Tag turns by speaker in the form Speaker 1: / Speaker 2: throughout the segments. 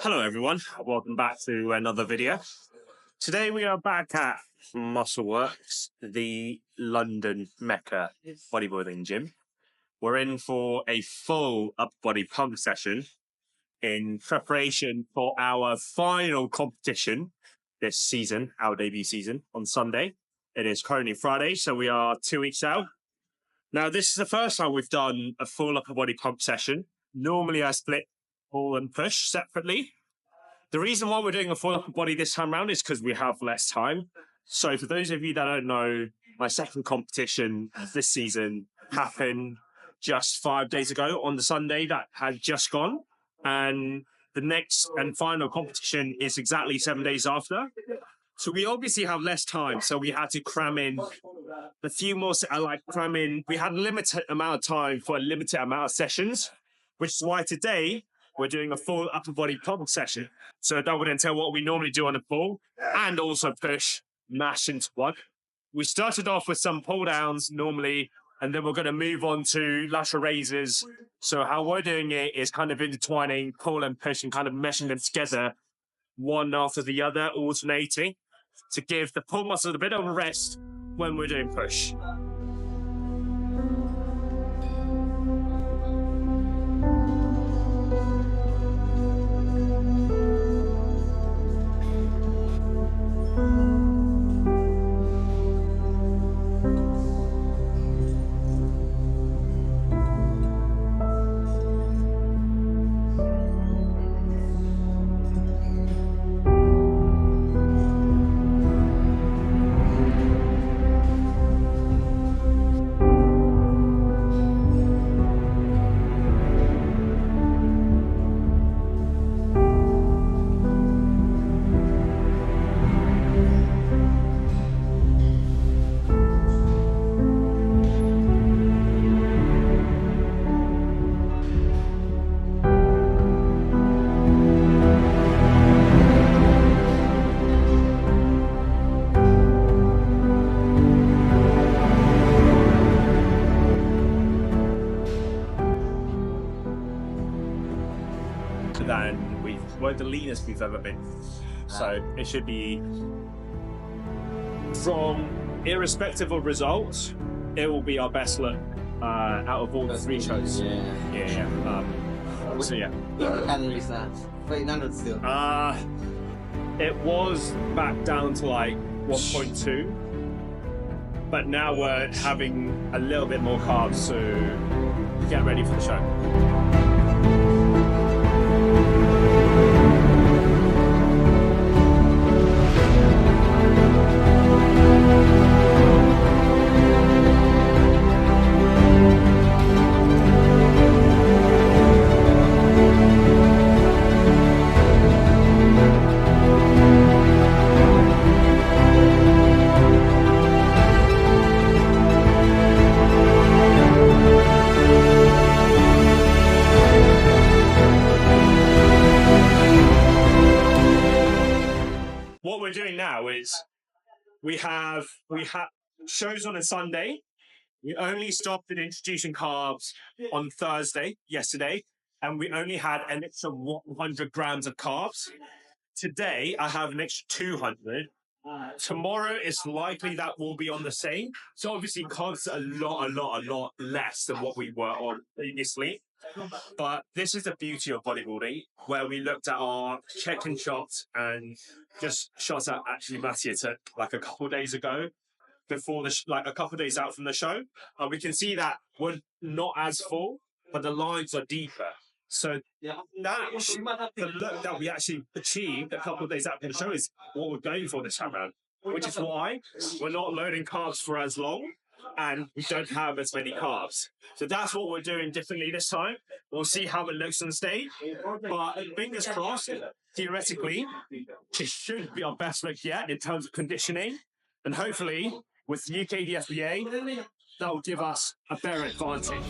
Speaker 1: Hello everyone, welcome back to another video. Today we are back at Muscleworks, the London Mecca bodybuilding gym. We're in for a full upper body pump session in preparation for our final competition this season, our debut season, on Sunday. It is currently Friday, so we are 2 weeks out. Now this is the first time we've done a full upper body pump session. Normally I split pull and push separately. The reason why we're doing a full upper body this time around is because we have less time. So for those of you that don't know, my second competition this season happened just 5 days ago on the Sunday that had just gone. And the next and final competition is exactly 7 days after. So we obviously have less time. So we had to cram in a few more, we had a limited amount of time for a limited amount of sessions, which is why today we're doing a full upper body pump session. So that would entail what we normally do on a pull and also push, mash into one. We started off with some pull downs normally, and then we're going to move on to lateral raises. So how we're doing it is kind of intertwining pull and push and kind of meshing them together, one after the other, alternating to give the pull muscle a bit of a rest when we're doing push. Than we're the leanest we've ever been. So it should be, from irrespective of results, it will be our best look out of all the three shows. Yeah. So yeah.
Speaker 2: What calorie is that? 800 still.
Speaker 1: It was back down to like 1.2, but now we're having a little bit more carbs to get ready for the show. What we're doing now is we have shows on a Sunday. We only stopped at introducing carbs on Thursday, yesterday, and we only had an extra 100 grams of carbs. Today, I have an extra 200. Tomorrow, it's likely that we'll be on the same. So obviously, carbs are a lot less than what we were on previously. But this is the beauty of bodybuilding, where we looked at our check-in shots and just shots that actually Mattia took like a couple of days ago, before a couple of days out from the show. We can see that we're not as full, but the lines are deeper. So the look that we actually achieved a couple of days out from the show is what we're going for this time around, which is why we're not loading carbs for as long. and we don't have as many carbs. So that's what we're doing differently this time. We'll see how it looks on stage. But fingers crossed, theoretically, it should be our best look yet in terms of conditioning. And hopefully, with the UK DSBA, that will give us a better advantage.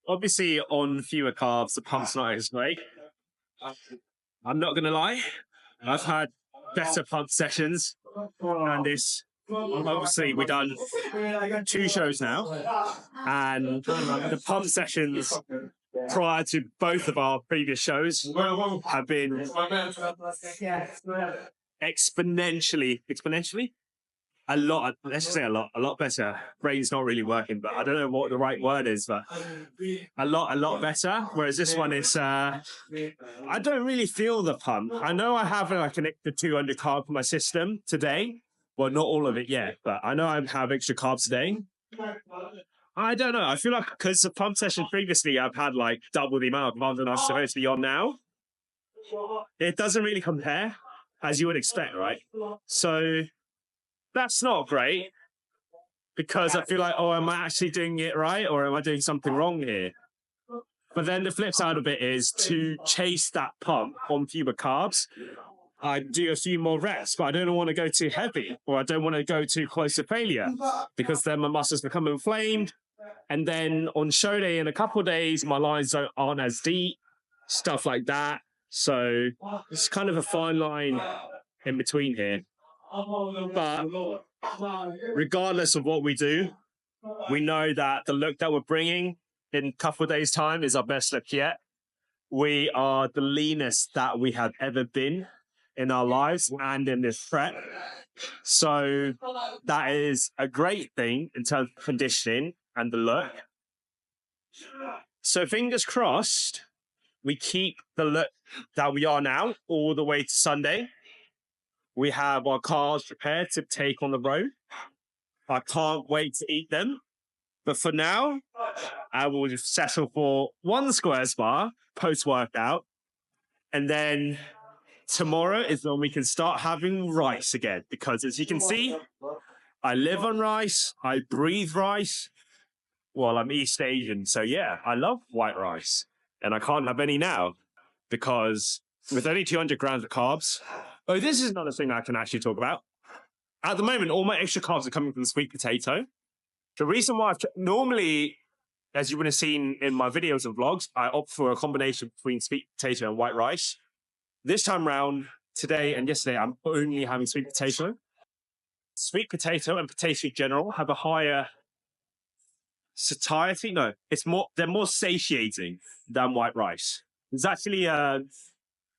Speaker 1: Obviously, on fewer carbs, the pump's not as great. I'm not going to lie. I've had better pump sessions than this. Obviously, we've done 2 shows now, and the pump sessions prior to both of our previous shows have been exponentially let's just say a lot better. Brain's not really working, but I don't know what the right word is, but a lot better. Whereas this one is, I don't really feel the pump. I know I have like an extra 200 carb for my system today. Well, not all of it yet, but I know I have extra carbs today. I don't know. I feel like because the pump session previously, I've had like double the amount of carbs than I'm supposed to be on now. It doesn't really compare, as you would expect, right? So that's not great, because I feel like, oh, am I actually doing it right, or am I doing something wrong here? But then the flip side of it is to chase that pump on fewer carbs. I do a few more reps, but I don't want to go too heavy, or I don't want to go too close to failure, because then my muscles become inflamed. And then on show day in a couple of days, my lines aren't as deep, stuff like that. So it's kind of a fine line in between here. But regardless of what we do, we know that the look that we're bringing in a couple of days' time is our best look yet. We are the leanest that we have ever been in our lives and in this prep. So that is a great thing in terms of conditioning and the look. So fingers crossed, we keep the look that we are now all the way to Sunday. We have our cars prepared to take on the road. I can't wait to eat them. But for now, I will just settle for 1 squares bar post-workout. And then tomorrow is when we can start having rice again. Because as you can see, I live on rice. I breathe rice. Well, I'm East Asian. So yeah, I love white rice. And I can't have any now, because with only 200 grams of carbs. Oh, this is another thing I can actually talk about. At the moment, all my extra carbs are coming from the sweet potato. The reason why normally, as you would have seen in my videos and vlogs, I opt for a combination between sweet potato and white rice. This time round, today and yesterday, I'm only having sweet potato. Sweet potato and potato in general have a higher satiety. No, they're more satiating than white rice. There's actually a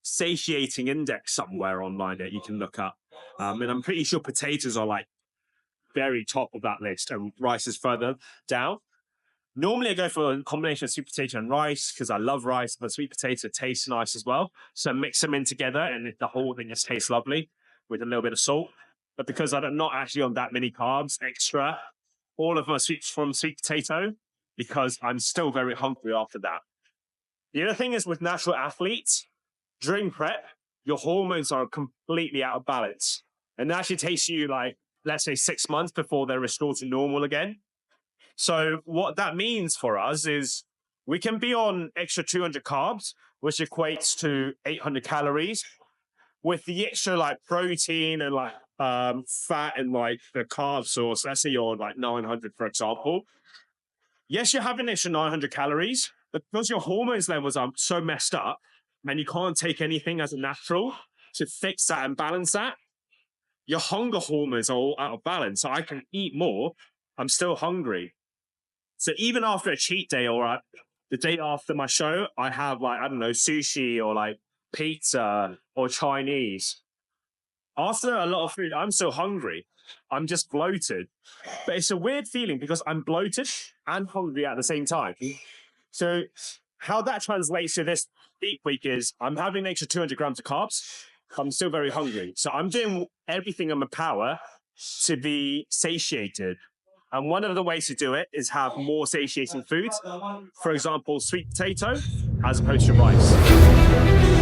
Speaker 1: satiating index somewhere online that you can look up. And I'm pretty sure potatoes are like very top of that list and rice is further down. Normally I go for a combination of sweet potato and rice because I love rice, but sweet potato tastes nice as well. So mix them in together and the whole thing just tastes lovely with a little bit of salt. But because I'm not actually on that many carbs extra, all of my sweets from sweet potato, because I'm still very hungry after that. The other thing is with natural athletes, during prep, your hormones are completely out of balance. And it actually takes you like, let's say 6 months before they're restored to normal again. So what that means for us is we can be on extra 200 carbs, which equates to 800 calories. With the extra like protein and like fat and like the carb source, let's say you're like 900, for example. Yes, you have an extra 900 calories, but because your hormones levels are so messed up and you can't take anything as a natural to fix that and balance that, your hunger hormones are all out of balance. So I can eat more, I'm still hungry. So even after a cheat day or the day after my show, I have like, I don't know, sushi or like pizza or Chinese. After a lot of food, I'm still hungry. I'm just bloated. But it's a weird feeling because I'm bloated and hungry at the same time. So how that translates to this deep week is I'm having an extra 200 grams of carbs. I'm still very hungry. So I'm doing everything in my power to be satiated. And one of the ways to do it is have more satiating foods. For example, sweet potato as opposed to rice.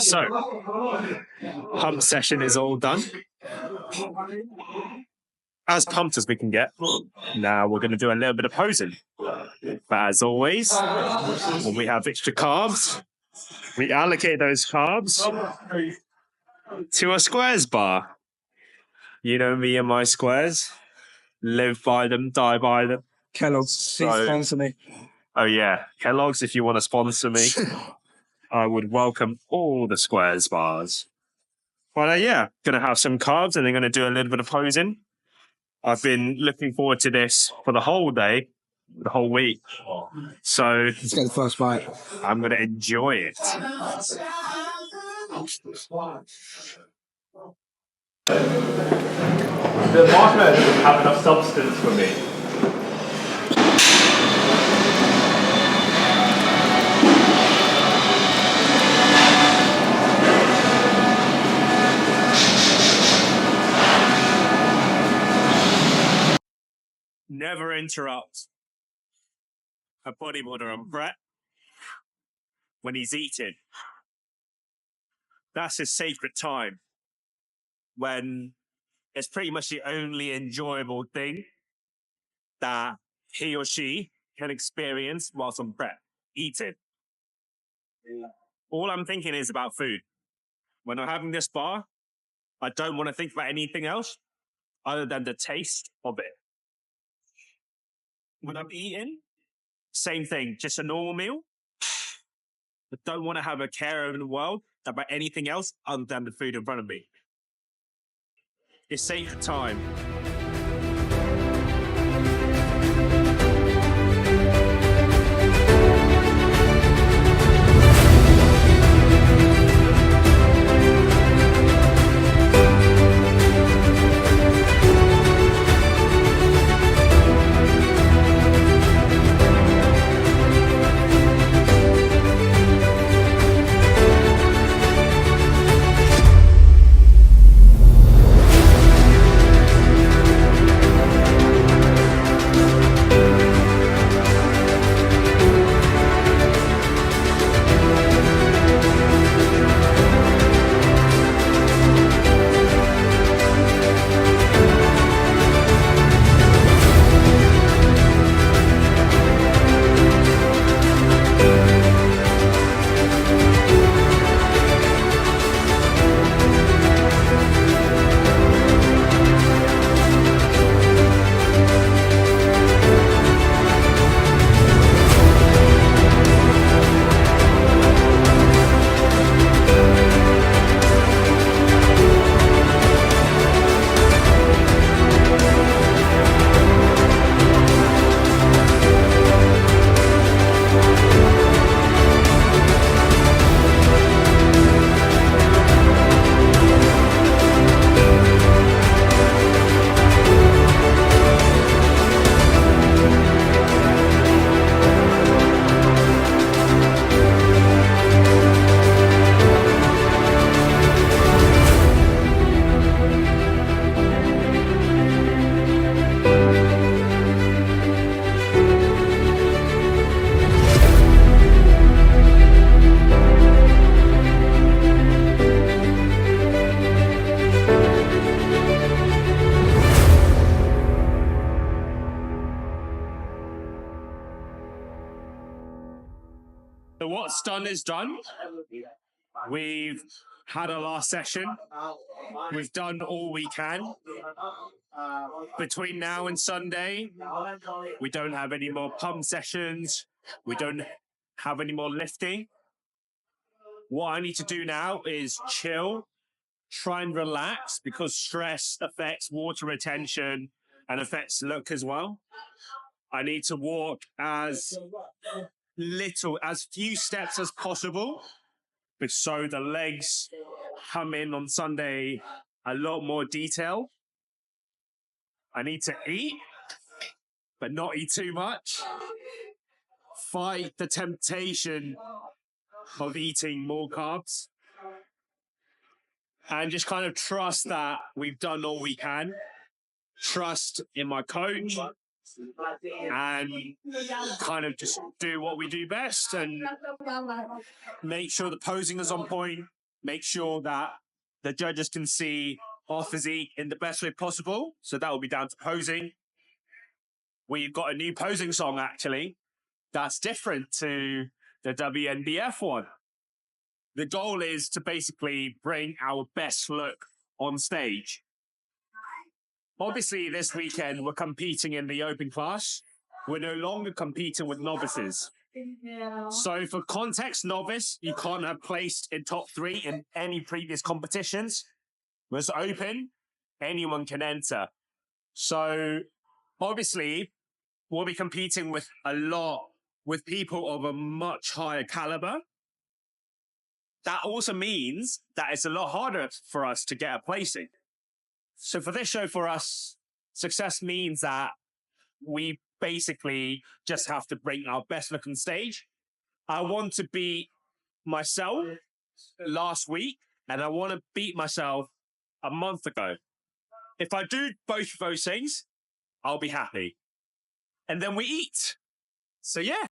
Speaker 1: So, pump session is all done. As pumped as we can get. Now we're going to do a little bit of posing. But as always, when we have extra carbs, we allocate those carbs to a squares bar. You know me and my squares. Live by them, die by them.
Speaker 3: Kellogg's, please sponsor me.
Speaker 1: Oh yeah, Kellogg's, if you want to sponsor me. I would welcome all the squares bars. But yeah, going to have some carbs and then going to do a little bit of posing. I've been looking forward to this for the whole day, the whole week. So
Speaker 3: let's get the first bite.
Speaker 1: I'm going to enjoy it. The marshmallow doesn't have enough substance for me. Never interrupt a bodybuilder on Brett when he's eating. That's his sacred time when it's pretty much the only enjoyable thing that he or she can experience whilst on Brett eating. All I'm thinking is about food. When I'm having this bar, I don't want to think about anything else other than the taste of it. When I'm eating, same thing, just a normal meal. I don't want to have a care in the world about anything else other than the food in front of me. It's sacred time. So what's done is done. We've had our last session. We've done all we can. Between now and Sunday, we don't have any more pump sessions. We don't have any more lifting. What I need to do now is chill, try and relax, because stress affects water retention and affects look as well. I need to walk as few steps as possible, so the legs come in on Sunday a lot more detail. I need to eat, but not eat too much. Fight the temptation of eating more carbs. And just kind of trust that we've done all we can. Trust in my coach. And kind of just do what we do best and make sure the posing is on point. Make sure that the judges can see our physique in the best way possible. So that will be down to posing. We've got a new posing song, actually, that's different to the WNBF one. The goal is to basically bring our best look on stage. Obviously, this weekend, we're competing in the open class. We're no longer competing with novices. So for context, novice, you can't have placed in top 3 in any previous competitions. Whereas open, anyone can enter. So obviously, we'll be competing with with people of a much higher caliber. That also means that it's a lot harder for us to get a placing. So for this show, for us, success means that we basically just have to bring our best look on stage. I want to beat myself last week, and I want to beat myself a month ago. If I do both of those things, I'll be happy. And then we eat. So yeah.